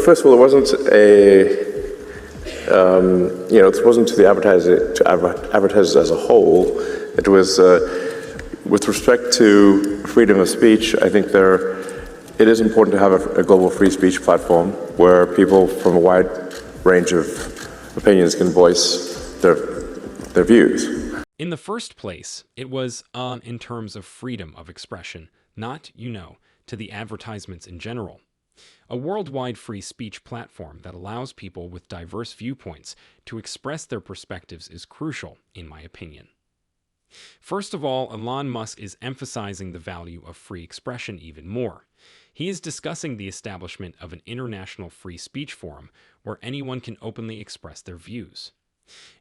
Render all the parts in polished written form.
first of all, it wasn't it wasn't to the advertisers as a whole. It was with respect to freedom of speech. I think it is important to have a global free speech platform where people from a wide range of opinions can voice their views. In the first place, it was in terms of freedom of expression, not, to the advertisements in general. A worldwide free speech platform that allows people with diverse viewpoints to express their perspectives is crucial, in my opinion. First of all, Elon Musk is emphasizing the value of free expression even more. He is discussing the establishment of an international free speech forum where anyone can openly express their views.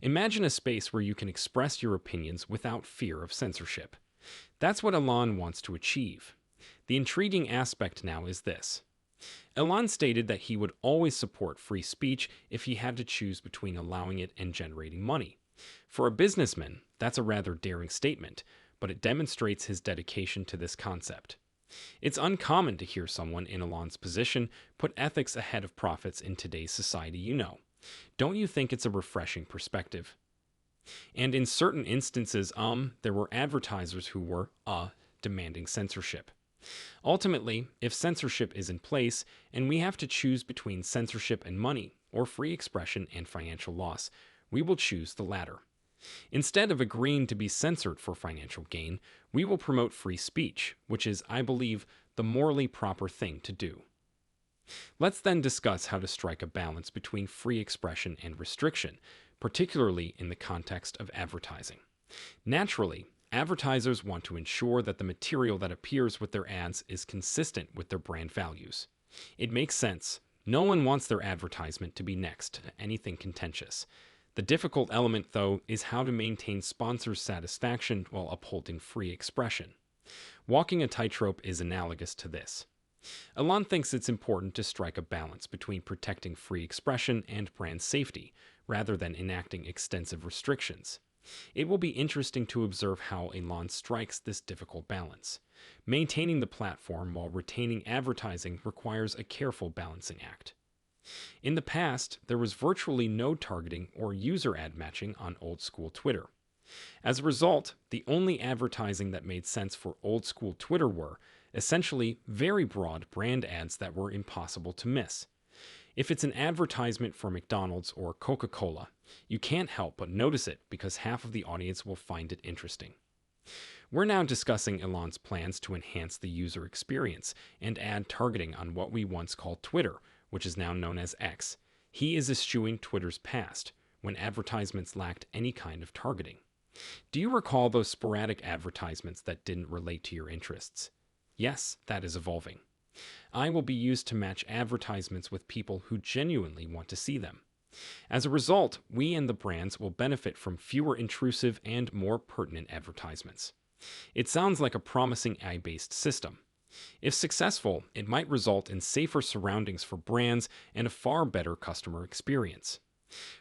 Imagine a space where you can express your opinions without fear of censorship. That's what Elon wants to achieve. The intriguing aspect now is this. Elon stated that he would always support free speech if he had to choose between allowing it and generating money. For a businessman, that's a rather daring statement, but it demonstrates his dedication to this concept. It's uncommon to hear someone in Elon's position put ethics ahead of profits in today's society, Don't you think it's a refreshing perspective? And in certain instances, there were advertisers who were, demanding censorship. Ultimately, if censorship is in place and we have to choose between censorship and money, or free expression and financial loss, we will choose the latter. Instead of agreeing to be censored for financial gain, we will promote free speech, which is, I believe, the morally proper thing to do. Let's then discuss how to strike a balance between free expression and restriction, particularly in the context of advertising. Naturally, advertisers want to ensure that the material that appears with their ads is consistent with their brand values. It makes sense. No one wants their advertisement to be next to anything contentious. The difficult element, though, is how to maintain sponsors' satisfaction while upholding free expression. Walking a tightrope is analogous to this. Elon thinks it's important to strike a balance between protecting free expression and brand safety, rather than enacting extensive restrictions. It will be interesting to observe how Elon strikes this difficult balance. Maintaining the platform while retaining advertising requires a careful balancing act. In the past, there was virtually no targeting or user ad matching on old-school Twitter. As a result, the only advertising that made sense for old-school Twitter were, essentially, very broad brand ads that were impossible to miss. If it's an advertisement for McDonald's or Coca-Cola, you can't help but notice it because half of the audience will find it interesting. We're now discussing Elon's plans to enhance the user experience and add targeting on what we once called Twitter, which is now known as X. He is eschewing Twitter's past, when advertisements lacked any kind of targeting. Do you recall those sporadic advertisements that didn't relate to your interests? Yes, that is evolving. AI will be used to match advertisements with people who genuinely want to see them. As a result, we and the brands will benefit from fewer intrusive and more pertinent advertisements. It sounds like a promising AI-based system. If successful, it might result in safer surroundings for brands and a far better customer experience.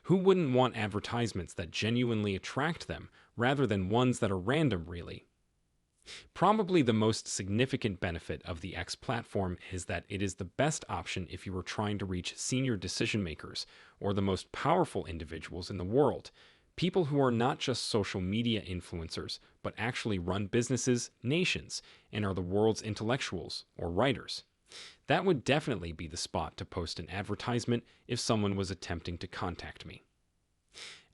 Who wouldn't want advertisements that genuinely attract them rather than ones that are random, really? Probably the most significant benefit of the X platform is that it is the best option if you are trying to reach senior decision makers or the most powerful individuals in the world, people who are not just social media influencers, but actually run businesses, nations, and are the world's intellectuals or writers. That would definitely be the spot to post an advertisement if someone was attempting to contact me.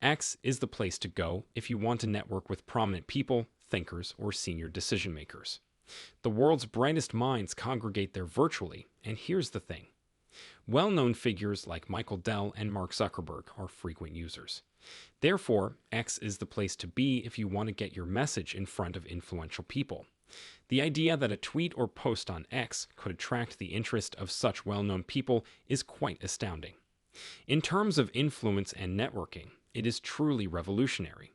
X is the place to go if you want to network with prominent people, thinkers, or senior decision makers. The world's brightest minds congregate there virtually, and here's the thing. Well-known figures like Michael Dell and Mark Zuckerberg are frequent users. Therefore, X is the place to be if you want to get your message in front of influential people. The idea that a tweet or post on X could attract the interest of such well-known people is quite astounding. In terms of influence and networking, it is truly revolutionary.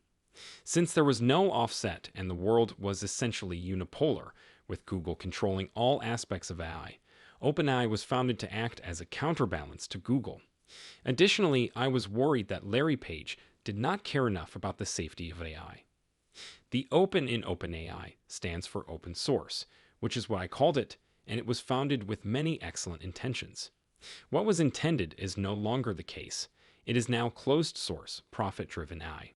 Since there was no offset and the world was essentially unipolar, with Google controlling all aspects of AI, OpenAI was founded to act as a counterbalance to Google. Additionally, I was worried that Larry Page did not care enough about the safety of AI. The open in OpenAI stands for open source, which is what I called it, and it was founded with many excellent intentions. What was intended is no longer the case. It is now closed source, profit-driven AI.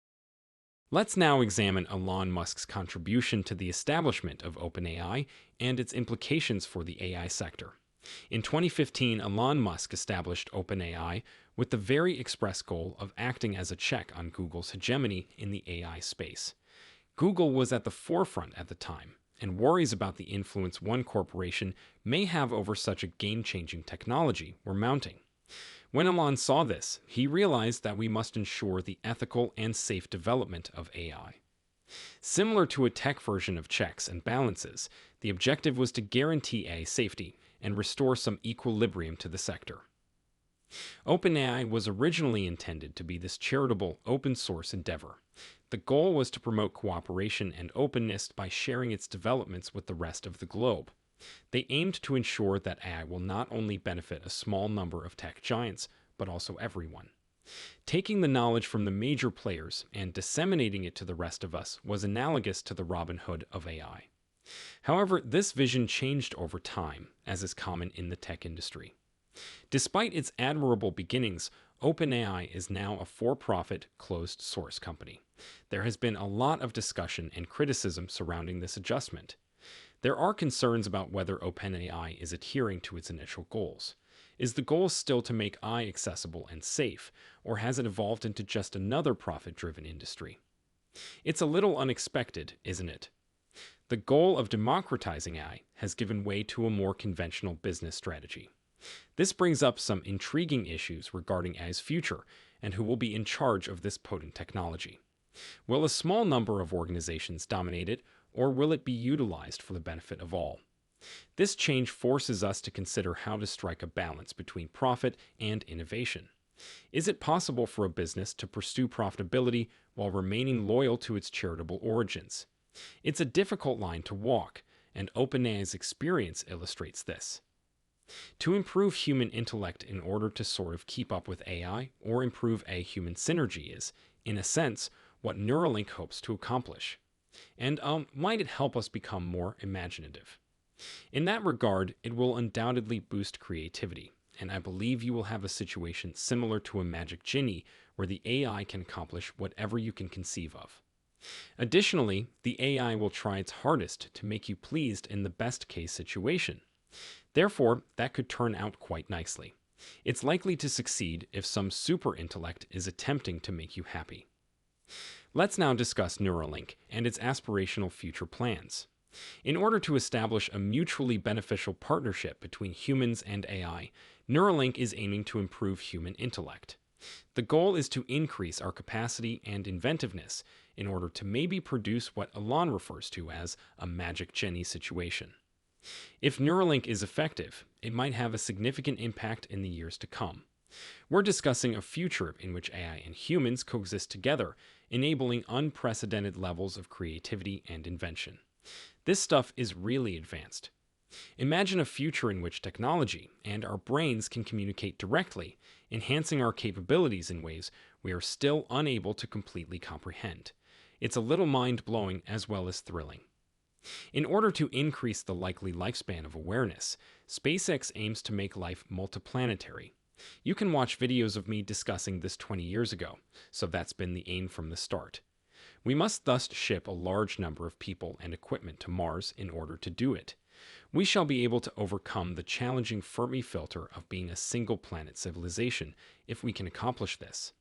Let's now examine Elon Musk's contribution to the establishment of OpenAI and its implications for the AI sector. In 2015, Elon Musk established OpenAI with the very express goal of acting as a check on Google's hegemony in the AI space. Google was at the forefront at the time, and worries about the influence one corporation may have over such a game-changing technology were mounting. When Elon saw this, he realized that we must ensure the ethical and safe development of AI. Similar to a tech version of checks and balances, the objective was to guarantee AI safety and restore some equilibrium to the sector. OpenAI was originally intended to be this charitable, open-source endeavor. The goal was to promote cooperation and openness by sharing its developments with the rest of the globe. They aimed to ensure that AI will not only benefit a small number of tech giants, but also everyone. Taking the knowledge from the major players and disseminating it to the rest of us was analogous to the Robin Hood of AI. However, this vision changed over time, as is common in the tech industry. Despite its admirable beginnings, OpenAI is now a for-profit, closed-source company. There has been a lot of discussion and criticism surrounding this adjustment. There are concerns about whether OpenAI is adhering to its initial goals. Is the goal still to make AI accessible and safe, or has it evolved into just another profit-driven industry? It's a little unexpected, isn't it? The goal of democratizing AI has given way to a more conventional business strategy. This brings up some intriguing issues regarding AI's future and who will be in charge of this potent technology. Will a small number of organizations dominate it, or will it be utilized for the benefit of all? This change forces us to consider how to strike a balance between profit and innovation. Is it possible for a business to pursue profitability while remaining loyal to its charitable origins? It's a difficult line to walk, and OpenAI's experience illustrates this. To improve human intellect in order to sort of keep up with AI or improve AI-human synergy is, in a sense, what Neuralink hopes to accomplish. And might it help us become more imaginative? In that regard, it will undoubtedly boost creativity, and I believe you will have a situation similar to a magic genie where the AI can accomplish whatever you can conceive of. Additionally, the AI will try its hardest to make you pleased in the best case situation. Therefore, that could turn out quite nicely. It's likely to succeed if some super intellect is attempting to make you happy. Let's now discuss Neuralink and its aspirational future plans. In order to establish a mutually beneficial partnership between humans and AI, Neuralink is aiming to improve human intellect. The goal is to increase our capacity and inventiveness in order to maybe produce what Elon refers to as a magic genie situation. If Neuralink is effective, it might have a significant impact in the years to come. We're discussing a future in which AI and humans coexist together, enabling unprecedented levels of creativity and invention. This stuff is really advanced. Imagine a future in which technology and our brains can communicate directly, enhancing our capabilities in ways we are still unable to completely comprehend. It's a little mind-blowing as well as thrilling. In order to increase the likely lifespan of awareness, SpaceX aims to make life multiplanetary. You can watch videos of me discussing this 20 years ago, so that's been the aim from the start. We must thus ship a large number of people and equipment to Mars in order to do it. We shall be able to overcome the challenging Fermi filter of being a single-planet civilization if we can accomplish this.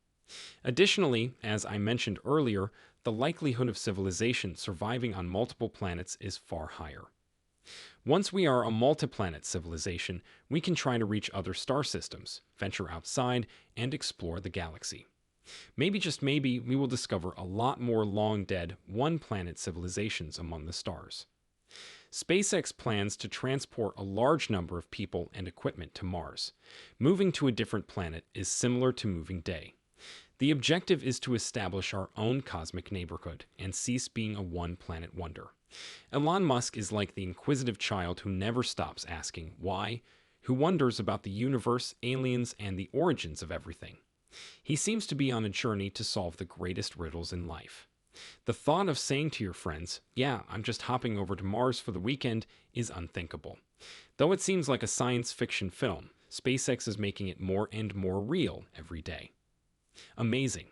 Additionally, as I mentioned earlier, the likelihood of civilization surviving on multiple planets is far higher. Once we are a multi-planet civilization, we can try to reach other star systems, venture outside, and explore the galaxy. Maybe, just maybe, we will discover a lot more long-dead, one-planet civilizations among the stars. SpaceX plans to transport a large number of people and equipment to Mars. Moving to a different planet is similar to moving day. The objective is to establish our own cosmic neighborhood and cease being a one-planet wonder. Elon Musk is like the inquisitive child who never stops asking why, who wonders about the universe, aliens, and the origins of everything. He seems to be on a journey to solve the greatest riddles in life. The thought of saying to your friends, "Yeah, I'm just hopping over to Mars for the weekend," is unthinkable. Though it seems like a science fiction film, SpaceX is making it more and more real every day. Amazing.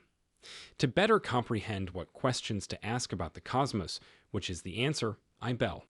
To better comprehend what questions to ask about the cosmos, which is the answer, I bell.